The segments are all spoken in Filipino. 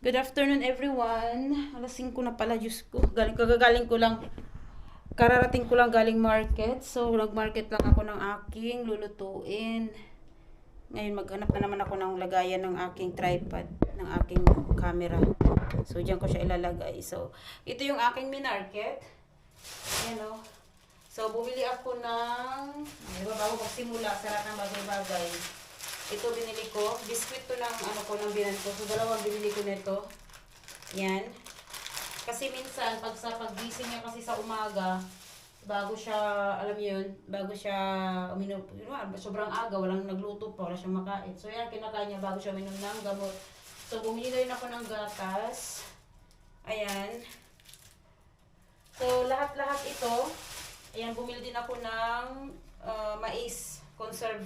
Good afternoon everyone. Alas 5 na pala, Diyos ko. Kagagaling ko lang. Kararating ko lang galing market. So, nag-market lang ako ng aking lulutuin. Ngayon, maghanap na naman ako ng lagayan ng aking tripod, ng aking camera. So, diyan ko siya ilalagay. So, ito yung aking minarket. Ayan o. So, bumili ako ng, bago magsimula, sa lahat ng bagay-bagay. Ito binili ko. Biscuit to ng ng binan ko. So, dalawang binili ko nito. Yan. Kasi minsan, sa paggising niya kasi sa umaga, bago siya, alam yun, bago siya uminom, sobrang aga, walang nagluto pa, wala siyang makain. So, yan, kinakain niya bago siya uminom ng gamot. So, bumili na rin ako ng gatas. Ayan. So, lahat-lahat ito. Ayan, bumili din ako ng mais, conserve.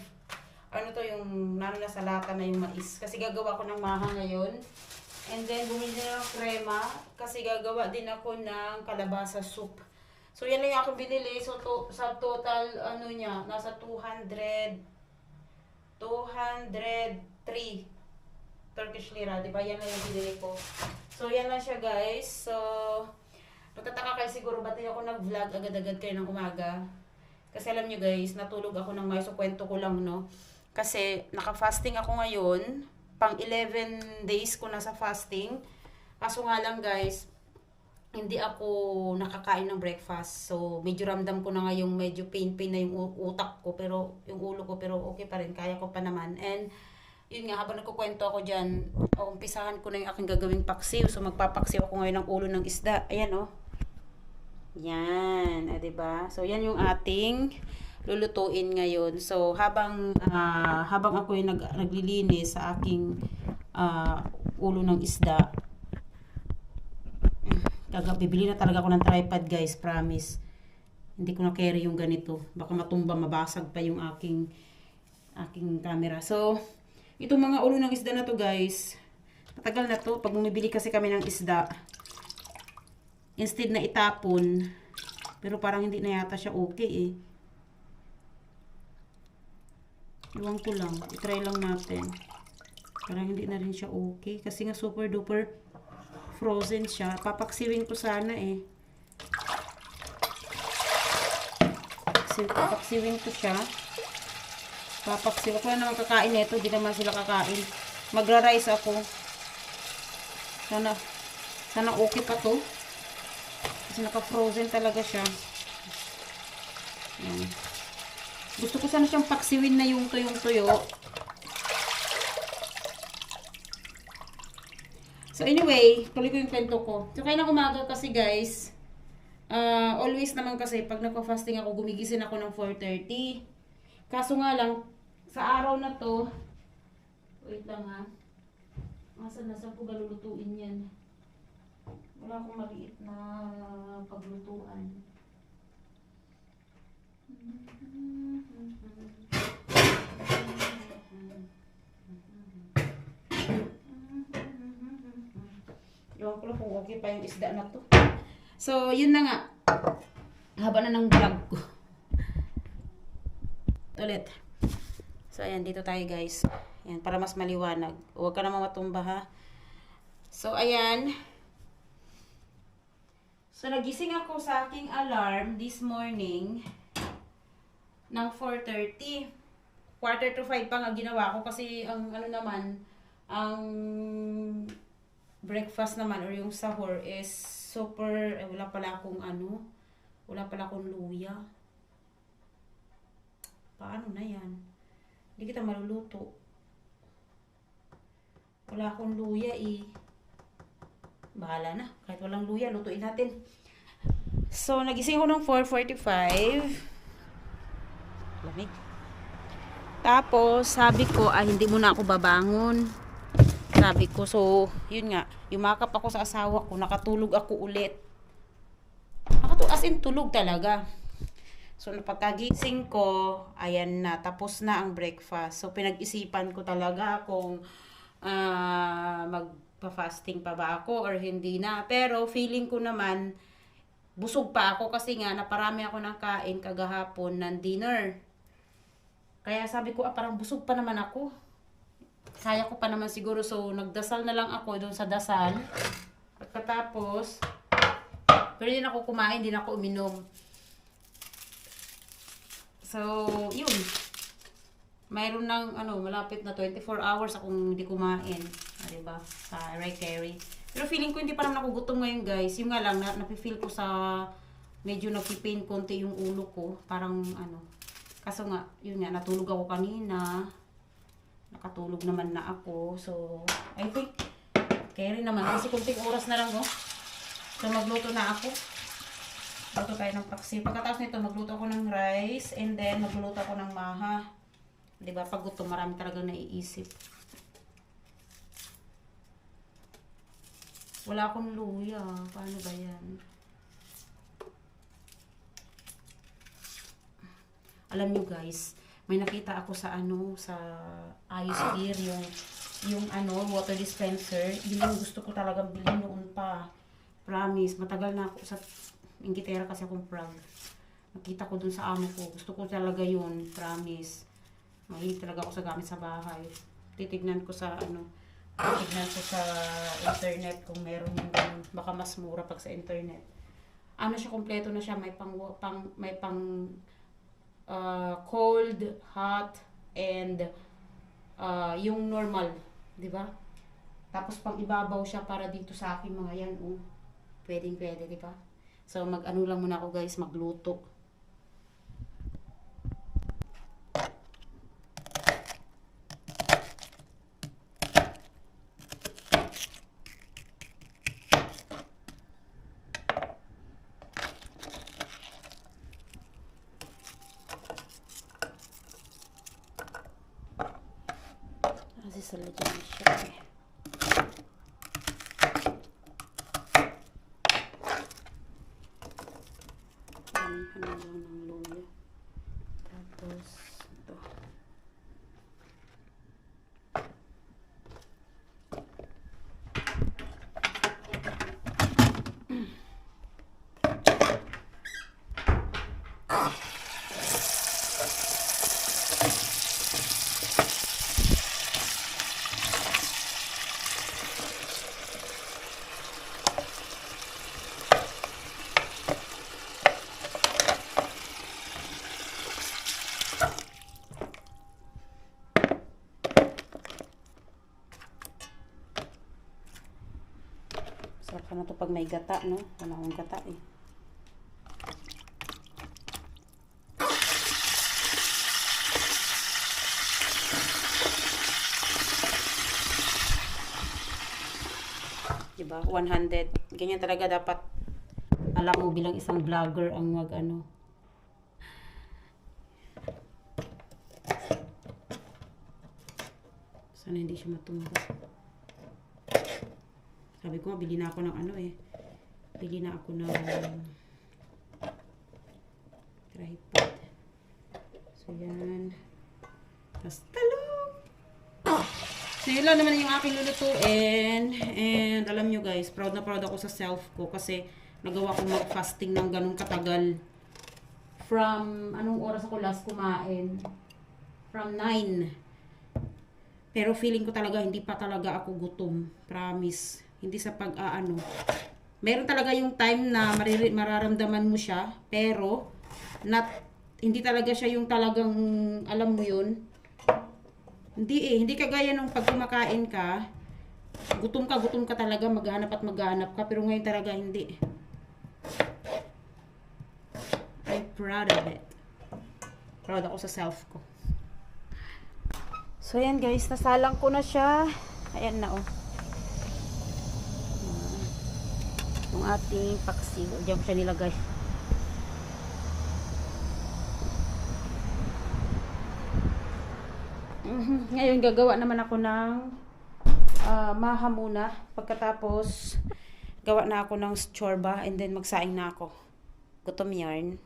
Ano to yung nasa lata na yung mais. Kasi gagawa ko ng maha ngayon. And then, bumili din ako ng krema. Kasi gagawa din ako ng kalabasa soup. So, yan lang yung aking binili. So, sa total, niya, nasa 203 Turkish lira. Diba? Yan lang yung binili ko. So, yan lang siya, guys. So, magtataka kayo siguro, ba't ako nag-vlog agad-agad kayo ng umaga? Kasi alam nyo, guys, natulog ako ng may so kwento ko lang, no? Kasi naka-fasting ako ngayon. Pang 11 days ko na sa fasting. Kaso nga lang, guys, hindi ako nakakain ng breakfast. So, medyo ramdam ko na ngayong medyo pain na yung utak ko. Pero, yung ulo ko, pero okay pa rin. Kaya ko pa naman. And, yun nga, habang nagkukwento ako dyan, umpisahan ko na yung aking gagawing paksiw. So, magpapaksiw ako ngayon ng ulo ng isda. Ayan, oh. Yan, diba? So, yan yung ating lulutuin ngayon. So, habang ako yung naglilinis sa aking ulo ng isda, bibili na talaga ako ng tripod, guys, promise. Hindi ko na carry yung ganito. Baka matumba, mabasag pa yung aking camera. So, itong mga ulo ng isda na to, guys, matagal na to. Pag bumibili kasi kami ng isda, instead na itapon, pero parang hindi na yata siya okay eh. Iwan ko lang. I-try lang natin. Parang hindi na rin siya okay. Kasi nga super duper frozen siya. Papaksiwin ko sana eh. Papaksiwin ko siya. Papaksiw. Ako na naman kakain nito. Hindi naman sila kakain. Magra-rice ako. Sana okay pa to. Kasi naka-frozen talaga siya. Yan. Gusto ko sana siyang paksiwin na yung tuyong-tuyo. So anyway, tuloy ko yung kwento ko. So kaya ng umaga kasi, guys, always naman kasi pag nagpa-fasting ako, gumigising ako ng 4:30. Kaso nga lang, sa araw na to, wait lang ha. Saan ko ba lulutuin yan? Wala akong maliit na paglutuan. Ewan ko lang kung okay pa yung isda na to. So, yun na nga. Haba na ng vlog ko. Ulit. So, ayan. Dito tayo, guys. Ayan, para mas maliwanag. Huwag ka naman matumba, ha. So, ayan. So, nagising ako sa aking alarm this morning ng 4:30. 4:45 pa nga ginawa ko kasi ang ang breakfast naman or yung sahur is super, wala pala akong luya. Paano na yan? Hindi kita maluluto. Wala akong luya eh. Bahala na. Kahit walang luya, lutuin natin. So, nagising ako ng 4:45. Lamig. Tapos, sabi ko, hindi muna ako babangon. Sabi ko, so, yun nga, yumakap ako sa asawa ko, nakatulog ako ulit. As in, tulog talaga. So, napagkagising ko, ayan na, tapos na ang breakfast. So, pinag-isipan ko talaga kung magpa-fasting pa ba ako or hindi na. Pero, feeling ko naman, busog pa ako kasi nga, naparami ako ng kain kagahapon ng dinner. Kaya sabi ko, parang busog pa naman ako. kaya ko pa naman siguro. So, nagdasal na lang ako doon sa dasal. Pagkatapos, pero hindi ako kumain, hindi ako uminom. So, yun. Mayroon ng, malapit na 24 hours akong hindi kumain. Diba? Sa Ray. Pero feeling ko hindi pa naman ako gutom ngayon, guys. Yung nga lang, napifeel ko sa, medyo napipain konti yung ulo ko. Parang, kaso nga, yun nga, natulog ako kanina. Nakatulog naman na ako. So, I think, carry naman. Kasi kunting oras na lang, oh. So, magluto na ako. Luto tayo ng paksi. Pagkatapos nito, magluto ako ng rice. And then, magluto ako ng maha. Diba? Pag gutom, marami talagang naiisip. Wala akong luya. Paano ba yan? Alam nyo guys, may nakita ako sa sa Iosphere, yung water dispenser. Yun yung gusto ko talagang bilhin noon pa. Promise, matagal na ako sa Inglaterra kasi akong prag. Nakita ko dun sa amo ko. Gusto ko talaga yun, promise. Mahilig talaga ako sa gamit sa bahay. Titignan ko sa internet kung meron yung ganun. Baka mas mura pag sa internet. Siya, kompleto na siya. May pang cold, hot, and yung normal, di ba? Tapos pang ibabaw siya para dito sa akin mga yan, pwede, di ba? So lang muna ako guys, magluto. Sa lagyan siya lang ng luya. Tapos ito. Sarap na to pag may gata, no? Wala akong gata eh. Diba? 100. Ganyan talaga dapat alam mo bilang isang vlogger ang sana hindi siya matumba. Sabi ko nga, bili na ako ng bili na ako ng tripod. So, yan. Tapos, talong! So, yun lang naman yung aking lulutuin. And, alam nyo guys, proud na proud ako sa self ko kasi nagawa ko mag-fasting ng ganun katagal. From, anong oras ako last kumain? From 9. Pero feeling ko talaga, hindi pa talaga ako gutom. Promise. Hindi sa meron talaga yung time na mararamdaman mo siya, pero hindi talaga siya yung talagang, alam mo yun. Hindi kagaya nung pag kumakain ka, gutom ka talaga, maghanap ka, pero ngayon talaga hindi. I'm proud of it. Proud ako sa self ko. So yan guys, nasalang ko na siya. Ayan na yung ating paksi. Diyan ko siya nilagay. Ngayon gagawa naman ako ng maha muna. Pagkatapos gawa na ako ng chorba and then magsaing na ako. Gutom yarn.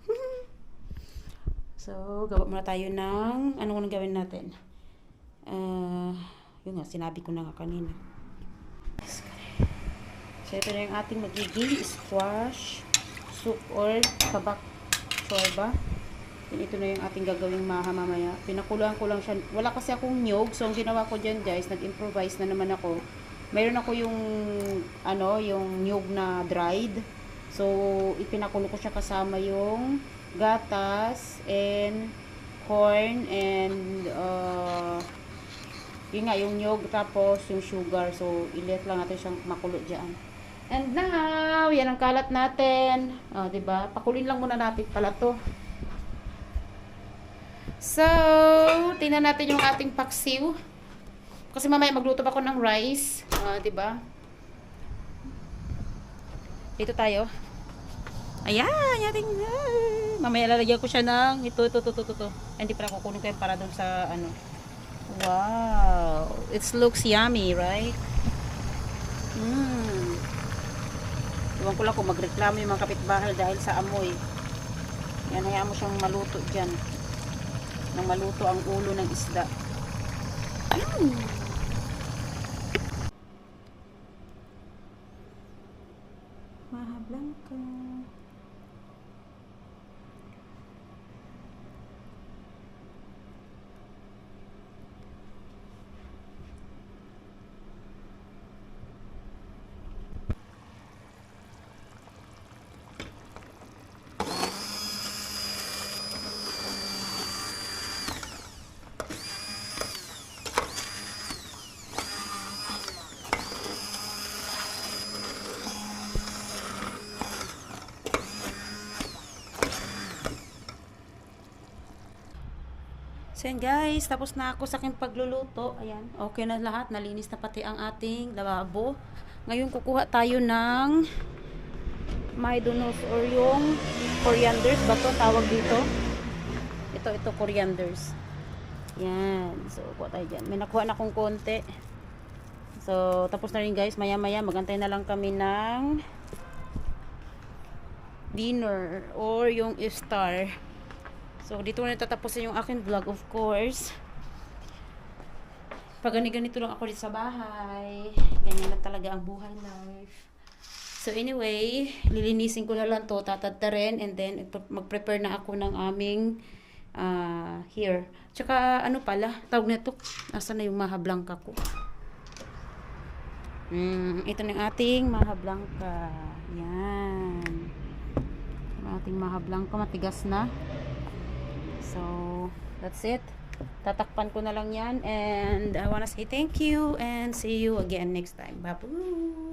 So gawa muna tayo ng ano nang gawin natin. Yun nga, sinabi ko na nga kanina. So, ito na yung ating magiging squash soup or kabak chorba. Then, ito na yung ating gagawing maha mamaya. Pinakuluan ko lang siya. Wala kasi akong nyog. So, ang ginawa ko dyan guys, nag-improvise na naman ako. Mayroon ako yung, yung nyog na dried. So, ipinakulo ko siya kasama yung gatas and corn and yun nga, yung nyog tapos yung sugar. So, ilet lang natin siyang makulo dyan. And now, yan ang kalat natin. Diba? Pakulin lang muna natin pala to. So, tingnan natin yung ating paksiw. Kasi mamaya magluto pa ako ng rice. Diba? Dito tayo. Ayan, yating. Mamaya lalagyan ko siya ng ito. Hindi pala kukunin ko yan para doon sa Wow. It looks yummy, right? Iwan ko lang kung magreklamo yung mga kapitbahay dahil sa amoy. Yan, hayaan mo siyang maluto dyan. Nang maluto ang ulo ng isda. Maha Blanca. So yan guys, tapos na ako sa aking pagluluto. Ayan, okay na lahat. Nalinis na pati ang ating lababo. Ngayon kukuha tayo ng maidonos or yung corianders ba to tawag dito? Ito corianders. Yan. So kuha tayo dyan. May nakuha na akong konti. So tapos na rin guys. Maya maya magantay na lang kami ng dinner or yung iftar. So, dito na tatapusin yung aking vlog, of course. Pag ganito lang ako dito sa bahay. Ganyan na talaga ang buhay life. So, anyway, lilinisin ko na lang to, tatadtarin, and then mag-prepare na ako ng aming here. Tsaka, tawag na ito. Nasaan na yung Maha Blanca ko? Ito na yung ating Maha Blanca. Yan. Yung ating Maha Blanca, matigas na. So, that's it. Tatakpan ko na lang yan. And I wanna say thank you and see you again next time. Bye-bye.